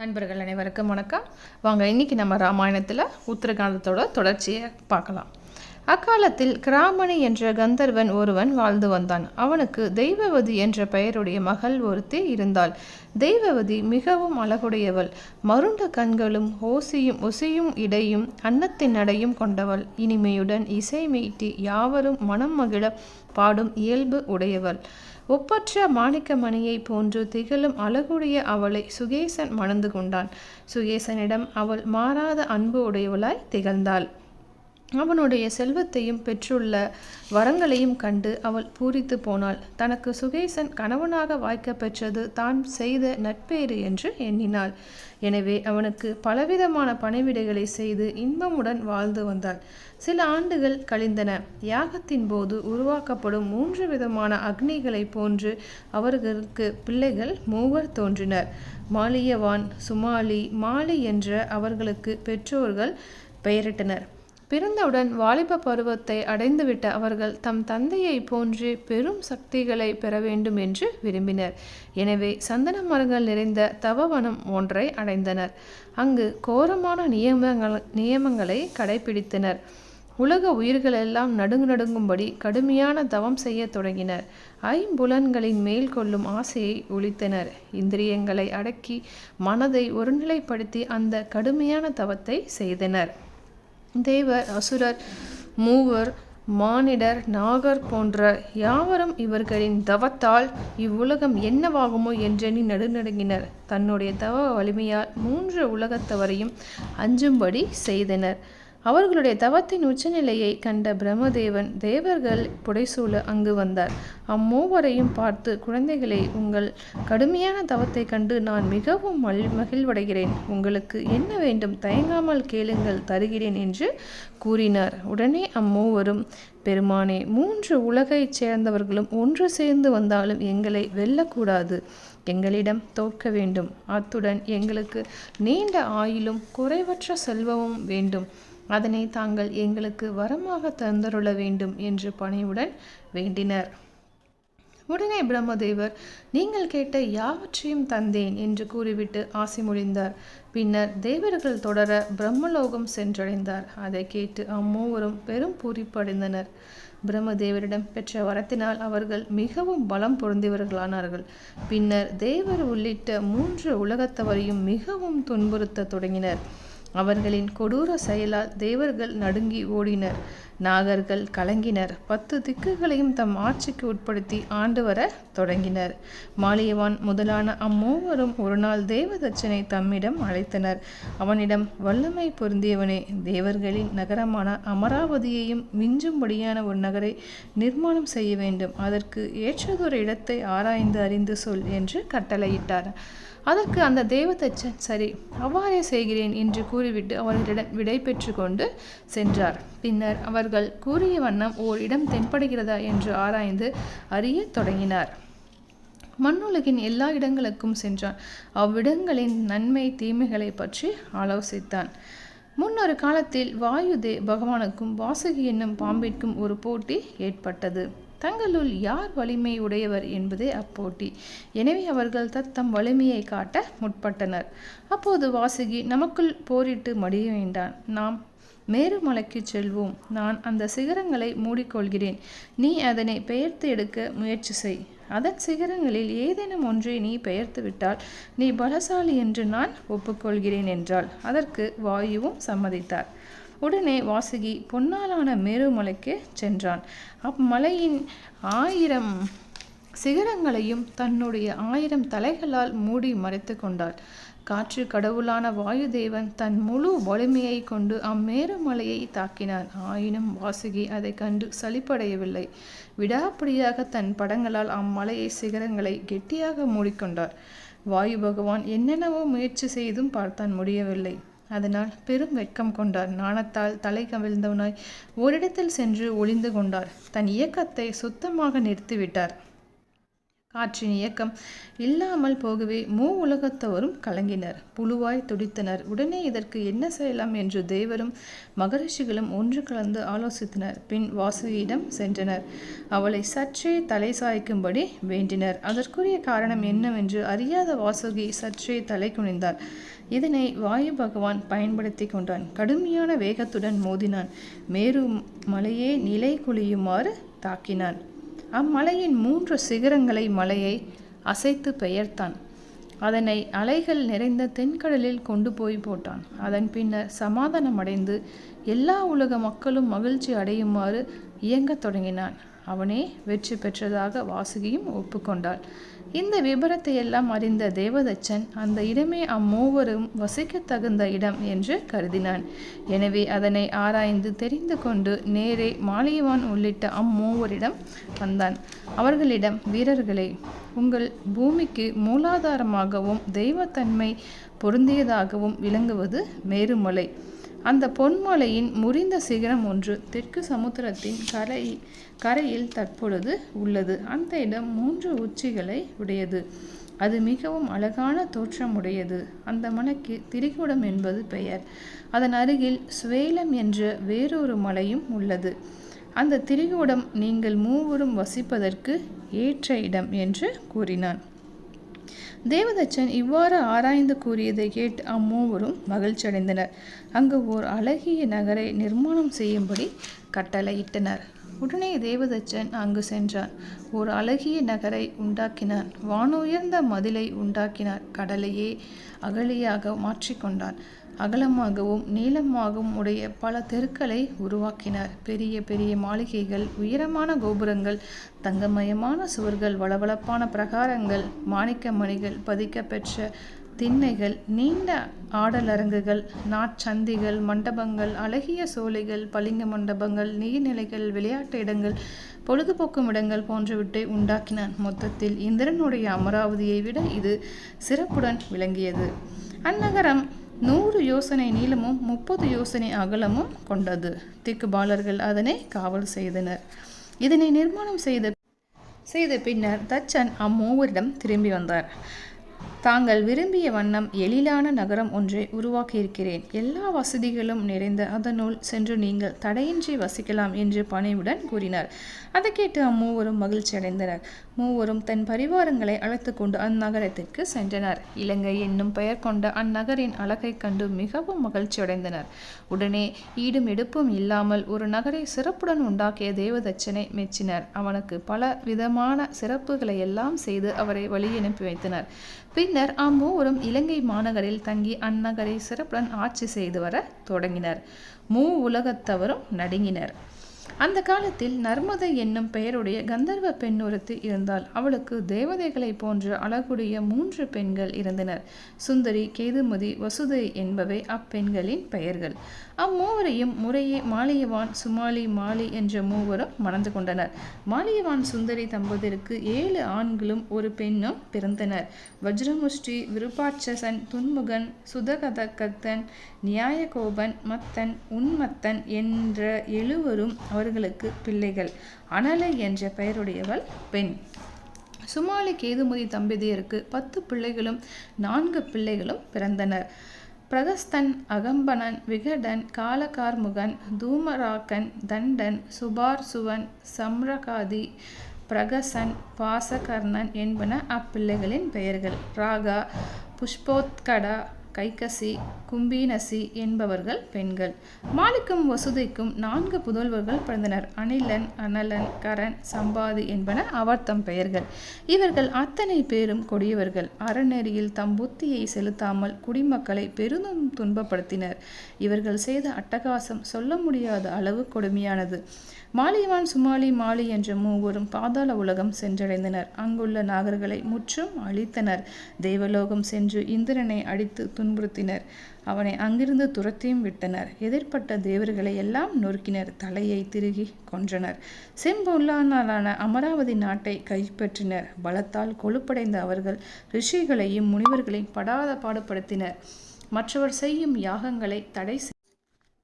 நண்பர்கள் அனைவருக்கும் வணக்கம். வாங்க இன்னைக்கு நம்ம ராமாயணத்தில் உத்தரகாண்டத்தோட தொடர்ச்சியை பார்க்கலாம். அக்காலத்தில் கிராமணி என்ற கந்தர்வன் ஒருவன் வாழ்ந்து வந்தான். அவனுக்கு தெய்வவதி என்ற பெயருடைய மகள் ஒருத்தி இருந்தாள். தெய்வவதி மிகவும் அழகுடையவள். மருண்ட கண்களும் ஒசியும் இடையும் அன்னத்தின் நடையும் கொண்டவள். இனிமையுடன் இசை மீட்டி யாவரும் மனம் மகிழ பாடும் இயல்பு உடையவள். ஒப்பற்ற மாணிக்கமணியை போன்று திகழும் அழகுடைய அவளை சுகேசன் மணந்து கொண்டான். சுகேசனிடம் அவள் மாறாத அன்பு உடையவளாய் திகழ்ந்தாள். அவனுடைய செல்வத்தையும் பெற்றுள்ள வரங்களையும் கண்டு அவள் பூரித்து போனாள். தனக்கு சுகேசன் கணவனாக வாய்க்க பெற்றது தான் செய்த நட்பேறு என்று எண்ணினாள். எனவே அவனுக்கு பலவிதமான பணிவிடைகளை செய்து இன்பமுடன் வாழ்ந்து வந்தாள். சில ஆண்டுகள் கழிந்தன. யாகத்தின் போது உருவாக்கப்படும் 3 விதமான அக்னிகளை போன்று அவர்களுக்கு பிள்ளைகள் 3 தோன்றினர். மாலியவான், சுமாலி, மாலி என்ற அவர்களுக்கு பெற்றோர்கள் பெயரிட்டனர். பிறந்தவுடன் வாலிப பருவத்தை அடைந்துவிட்ட அவர்கள் தம் தந்தையை போன்று பெரும் சக்திகளை பெற வேண்டும் என்று விரும்பினர். எனவே சந்தன மரங்கள் நிறைந்த தவவனம் ஒன்றை அடைந்தனர். அங்கு கோரமான நியமங்களை கடைபிடித்தனர். உலக உயிர்களெல்லாம் நடுங்கும்படி கடுமையான தவம் செய்ய தொடங்கினர். ஐம்புலன்களின் மேல் கொள்ளும் ஆசையை ஒழித்தனர். இந்திரியங்களை அடக்கி மனதை ஒருநிலைப்படுத்தி அந்த கடுமையான தவத்தை செய்தனர். தேவர், அசுரர், மூவர், மானிடர், நாகர் போன்ற யாவரும் இவர்களின் தவத்தால் இவ்வுலகம் என்னவாகுமோ என்றெண்ணி நடுநடுங்கினர். தன்னுடைய தவ வலிமையால் 3 உலகத்தவரையும் அஞ்சும்படி செய்தனர். அவர்களுடைய தவத்தின் உச்சநிலையை கண்ட பிரம்மதேவன் தேவர்கள் புடைசூழ அங்கு வந்தார். அம்மூவரையும் பார்த்து, குழந்தைகளே, உங்கள் கடுமையான தவத்தை கண்டு நான் மிகவும் மகிழ்வடைகிறேன். உங்களுக்கு என்ன வேண்டும்? தயங்காமல் கேளுங்கள், தருகிறேன் என்று கூறினார். உடனே அம்மூவரும், பெருமானே, 3 உலகைச் சேர்ந்தவர்களும் ஒன்று சேர்ந்து வந்தாலும் எங்களை வெல்லக்கூடாது. எங்களிடம் தோற்க வேண்டும். அத்துடன் எங்களுக்கு நீண்ட ஆயுளும் குறைவற்ற செல்வமும் வேண்டும். அதனை தாங்கள் எங்களுக்கு வரமாக தந்தருள வேண்டும் என்று பணிவுடன் வேண்டினர். உடனே பிரம்மதேவர், நீங்கள் கேட்ட யாவற்றையும் தந்தேன் என்று கூறிவிட்டு ஆசி மொழிந்தார். பின்னர் தேவர்கள் தொடர பிரம்மலோகம் சென்றடைந்தார். அதை கேட்டு அம்மூவரும் பெரும் பூரிப்படைந்தனர். பிரம்மதேவரிடம் பெற்ற வரத்தினால் அவர்கள் மிகவும் பலம் பொருந்தியவர்களானார்கள். பின்னர் தேவர் உள்ளிட்ட 3 உலகத்தவரையும் மிகவும் துன்புறுத்த தொடங்கினர். அவர்களின் கொடூர செயலால் தேவர்கள் நடுங்கி ஓடினர். நாகர்கள் கலங்கினர். 10 திக்குகளையும் தம் ஆட்சிக்கு உட்படுத்தி ஆண்டு வர தொடங்கினர். மாலியவான் முதலான அம்மூவரும் ஒரு நாள் தேவதச்சனை தம்மிடம் அழைத்தனர். அவனிடம், வல்லமை பொருந்தியவனே, தேவர்களின் நகரமான அமராவதியையும் மிஞ்சும்படியான ஒரு நகரை நிர்மாணம் செய்ய வேண்டும். அதற்கு ஏற்றதொரு இடத்தை ஆராய்ந்து அறிந்து சொல் என்று கட்டளையிட்டார். அதற்கு அந்த தேவதச்சன், சரி, அவ்வாறே செய்கிறேன் என்று கூறிவிட்டு அவர்களிடம் விடை பெற்று கொண்டு சென்றார். பின்னர் அவர்கள் கூறிய வண்ணம் ஓர் இடம் தென்படுகிறதா என்று ஆராய்ந்து அறிய தொடங்கினார். மண்ணுலகின் எல்லா இடங்களுக்கும் சென்றான். அவ்விடங்களின் நன்மை தீமைகளை பற்றி ஆலோசித்தான். முன்னொரு காலத்தில் வாயு பகவானுக்கும் வாசுகி என்னும் பாம்பிற்கும் ஒரு போட்டி ஏற்பட்டது. தங்களுள் யார் வலிமை உடையவர் என்பதே அப்போட்டி. எனவே அவர்கள் தத்தம் வலிமையை காட்ட முற்பட்டனர். அப்போது வாசுகி, நமக்குள் போரிட்டு மடிய வேண்டாம். நாம் மேருமலைக்கு செல்வோம். நான் அந்த சிகரங்களை மூடிக்கொள்கிறேன். நீ அதனை பெயர்த்து எடுக்க முயற்சி செய். அதன் சிகரங்களில் ஏதேனும் ஒன்றை நீ பெயர்த்து விட்டால் நீ பலசாலி என்று நான் ஒப்புக்கொள்கிறேன் என்றாள். அதற்கு வாயுவும் சம்மதித்தார். உடனே வாசுகி பொன்னாலான மேருமலைக்கு சென்றான். அம்மலையின் 1000 சிகரங்களையும் தன்னுடைய 1000 தலைகளால் மூடி மறைத்து கொண்டாள். காற்று கடவுளான வாயுதேவன் தன் முழு வலிமையை கொண்டு அம்மேருமலையை தாக்கினான். ஆயினும் வாசுகி அதை கண்டு சலிப்படையவில்லை. விடாப்பிடியாக தன் படங்களால் அம்மலையை சிகரங்களை கெட்டியாக மூடிக்கொண்டார். வாயு பகவான் என்னென்னவோ முயற்சி செய்தும் பார்த்தான், முடியவில்லை. அதனால் பெரும் வெட்கம் கொண்டார். நாணத்தால் தலை கவிழ்ந்தவனாய் ஓரிடத்தில் சென்று ஒளிந்து கொண்டார். தன் இயக்கத்தை சுத்தமாக நிறுத்திவிட்டார். காற்றின் இயக்கம் இல்லாமல் போகவே உலகத்தவரும் கலங்கினர், புழுவாய் துடித்தனர். உடனே இதற்கு என்ன செய்யலாம் என்று தேவரும் மகரிஷிகளும் ஒன்று கலந்து ஆலோசித்தனர். பின் வாசுகியிடம் சென்றனர். அவளை சற்றே தலை சாய்க்கும்படி வேண்டினர். அதற்குரிய காரணம் என்னவென்று அறியாத வாசுகி சற்றே தலை குனிந்தார். இதனை வாயு பகவான் பயன்படுத்தி கொண்டான். கடுமையான வேகத்துடன் மோதினான். மேரு மலையே நிலை குலியுமாறு தாக்கினான். அம்மலையின் 3 சிகரங்களை மலையை அசைத்து பெயர்த்தான். அதனை அலைகள் நிறைந்த தென்கடலில் கொண்டு போய் போட்டான். அதன் பின்னர் சமாதானமடைந்து எல்லா உலக மக்களும் மகிழ்ச்சி அடையுமாறு இயங்கத் தொடங்கினான். அவனே வெற்றி பெற்றதாக வாசுகியும் ஒப்புக்கொண்டாள். இந்த விபரத்தை எல்லாம் அறிந்த தேவதச்சன் அந்த இடமே அம்மூவரும் வசிக்க தகுந்த இடம் என்று கருதினான். எனவே அதனை ஆராய்ந்து தெரிந்து கொண்டு நேரே மாலியவான் உள்ளிட்ட அம்மூவரிடம் வந்தான். அவர்களிடம், வீரர்களே, உங்கள் பூமிக்கு மூலாதாரமாகவும் தெய்வத்தன்மை பொருந்தியதாகவும் விளங்குவது மேருமலை. அந்த பொன்மலையின் முறிந்த சிகரம் ஒன்று தெற்கு சமுத்திரத்தின் கரையில் தற்பொழுது உள்ளது. அந்த இடம் 3 உச்சிகளை உடையது. அது மிகவும் அழகான தோற்றமுடையது. அந்த மலைக்கு திரிகூடம் என்பது பெயர். அதன் அருகில் ஸ்வேலம் என்ற வேறொரு மலையும் உள்ளது. அந்த திரிகூடம் நீங்கள் மூவரும் வசிப்பதற்கு ஏற்ற இடம் என்று கூறினான். தேவதச்சன் இவ்வாறு ஆராய்ந்து கூறியதை கேட்டு அம்மூவரும் மகிழ்ச்சியடைந்தனர். அங்கு ஓர் அழகிய நகரை நிர்மாணம் செய்யும்படி கட்டளையிட்டனர். உடனே தேவதச்சன் அங்கு சென்றான். ஓர் அழகிய நகரை உண்டாக்கினான். வானுயர்ந்த மதிலை உண்டாக்கினார். கடலையே அகழியாக மாற்றிக்கொண்டான். அகலமாகவும் நீளமாகவும் உடைய பல தெருக்களை உருவாக்கினார். பெரிய பெரிய மாளிகைகள், உயரமான கோபுரங்கள், தங்கமயமான சுவர்கள், வளவளப்பான பிரகாரங்கள், மாணிக்க மணிகள் பதிக்க பெற்ற திண்ணைகள், நீண்ட ஆடலரங்குகள், நாட்சந்திகள், மண்டபங்கள், அழகிய சோலைகள், பளிங்கு மண்டபங்கள், நீர்நிலைகள், விளையாட்டு இடங்கள், பொழுதுபோக்கும் இடங்கள் போன்றவற்றை உண்டாக்கினான். மொத்தத்தில் இந்திரனுடைய அமராவதியை விட இது சிறப்புடன் விளங்கியது. அந்நகரம் 100 யோசனை நீளமும் 30 யோசனை அகலமும் கொண்டது. திக்குபாலர்கள் அதனை காவல் செய்தனர். இதனை நிர்மாணம் செய்த பின்னர் தச்சன் அம்மூவரிடம் திரும்பி வந்தார். தாங்கள் விரும்பிய வண்ணம் எழிலான நகரம் ஒன்றை உருவாக்கியிருக்கிறேன். எல்லா வசதிகளும் நிறைந்த அதனுள் சென்று நீங்கள் தடையின்றி வசிக்கலாம் என்று பணிவுடன் கூறினார். அதை கேட்டு அம்மூவரும் மகிழ்ச்சி அடைந்தனர். மூவரும் தன் பரிவாரங்களை அழைத்து கொண்டு அந்நகரத்திற்கு சென்றனர். இலங்கை என்னும் பெயர் கொண்ட அந்நகரின் அழகை கண்டு மிகவும் மகிழ்ச்சி அடைந்தனர். உடனே ஈடும் எடுப்பும் இல்லாமல் ஒரு நகரை சிறப்புடன் உண்டாக்கிய தேவதச்சனை மெச்சினர். அவனுக்கு பல விதமான சிறப்புகளை எல்லாம் செய்து அவரை வழியனுப்பி வைத்தனர். பின்னர் அம்மூவரும் இலங்கை மாநகரில் தங்கி அந்நகரை சிறப்புடன் ஆட்சி செய்து வர தொடங்கினர். உலகத்தவரும் நடுங்கினர். அந்த காலத்தில் நர்மதை என்னும் பெயருடைய கந்தர்வ பெண் ஒருத்தி இருந்தாள். அவளுக்கு தேவதைகளை போன்ற அழகுடைய 3 பெண்கள் இருந்தனர். சுந்தரி, கேதுமதி, வசுதை என்பவை அப்பெண்களின் பெயர்கள். அம்மூவரையும் முறையே மாலியவான், சுமாலி, மாலி என்ற மூவரும் மணந்து கொண்டனர். மாலியவான் சுந்தரி தம்பதியருக்கு 7 ஆண்களும் 1 பெண்ணும் பிறந்தனர். வஜ்ரமுஷ்டி, விருபாட்சசன், துன்முகன், சுதகதகத்தன், நியாயகோபன், மத்தன், உன்மத்தன் என்ற 7வரும் அவர்களுக்கு பிள்ளைகள். அனலை என்ற பெயருடையவள் பெண். சுமாலி, கேதுமதி தம்பதியருக்கு 10 பிள்ளைகளும் 4 பிள்ளைகளும் பிறந்தனர். பிரகஸ்தன், அகம்பனன், விகடன், காலகார்முகன், தூமராக்கன், தண்டன், சுபார்சுவன், சம்ரகாதி, பிரகசன், பாசகர்ணன் என்பன அப்பிள்ளைகளின் பெயர்கள். ராகா, புஷ்போத்கடா, கைகசி, கும்பீனசி என்பவர்கள் பெண்கள். மாலிக்கும் வசுதைக்கும் 4 புதல்வர்கள் பிறந்தனர். அனிலன், அனலன், கரன், சம்பாதி என்பன அவர் தம் பெயர்கள். இவர்கள் அத்தனை பேரும் கொடியவர்கள். அறநெறியில் தம் புத்தியை செலுத்தாமல் குடிமக்களை பெரிதும் துன்பப்படுத்தினர். இவர்கள் செய்த அட்டகாசம் சொல்ல முடியாத அளவு கொடுமையானது. மாலியவான், சுமாலி, மாலி என்ற மூவரும் பாதாள உலகம் சென்றடைந்தனர். அங்குள்ள நாகர்களை முற்றும் அழித்தனர். தேவலோகம் சென்று இந்திரனை அடித்து துன்புறுத்தினர். அவனை அங்கிருந்து துரத்தியும் விட்டனர். எதிர்ப்பட்ட தேவர்களை எல்லாம் நொறுக்கினர். தலையை திருகி கொன்றனர். செம்பொல்லானாலான அமராவதி நாட்டை கைப்பற்றினர். பலத்தால் கொழுப்படைந்த அவர்கள் ரிஷிகளையும் முனிவர்களையும் படாத பாடுபடுத்தினர். மற்றவர் செய்யும் யாகங்களை தடை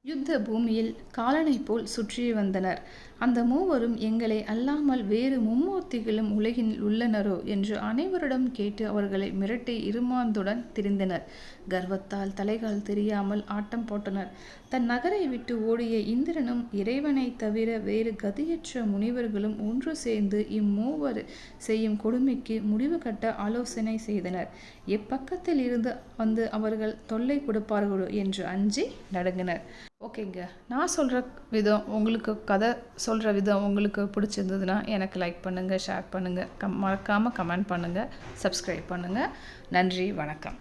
யுத்த பூமியில் காலனை போல் சுற்றி வந்தனர். அந்த மூவரும் எங்களை அல்லாமல் வேறு மும்மூர்த்திகளும் உலகில் உள்ளனரோ என்று அனைவரிடம் கேட்டு அவர்களை மிரட்டி இருமாந்துடன் திரிந்தனர். கர்வத்தால் தலைகால் தெரியாமல் ஆட்டம் போட்டனர். தன் நகரை விட்டு ஓடிய இந்திரனும் இறைவனைத் தவிர வேறு கதியற்ற முனிவர்களும் ஒன்று சேர்ந்து இம்மூவர் செய்யும் கொடுமைக்கு முடிவு கட்ட ஆலோசனை செய்தனர். எப்பக்கத்தில் இருந்து வந்து அவர்கள் தொல்லை கொடுப்பார்களோ என்று அஞ்சி நடுங்கினர். ஓகேங்க, நான் சொல்கிற விதம் உங்களுக்கு கதை சொல்கிற விதம் உங்களுக்கு பிடிச்சிருந்ததுன்னா எனக்கு லைக் பண்ணுங்கள், ஷேர் பண்ணுங்கள், மறக்காமல் கமெண்ட் பண்ணுங்கள், சப்ஸ்கிரைப் பண்ணுங்கள். நன்றி, வணக்கம்.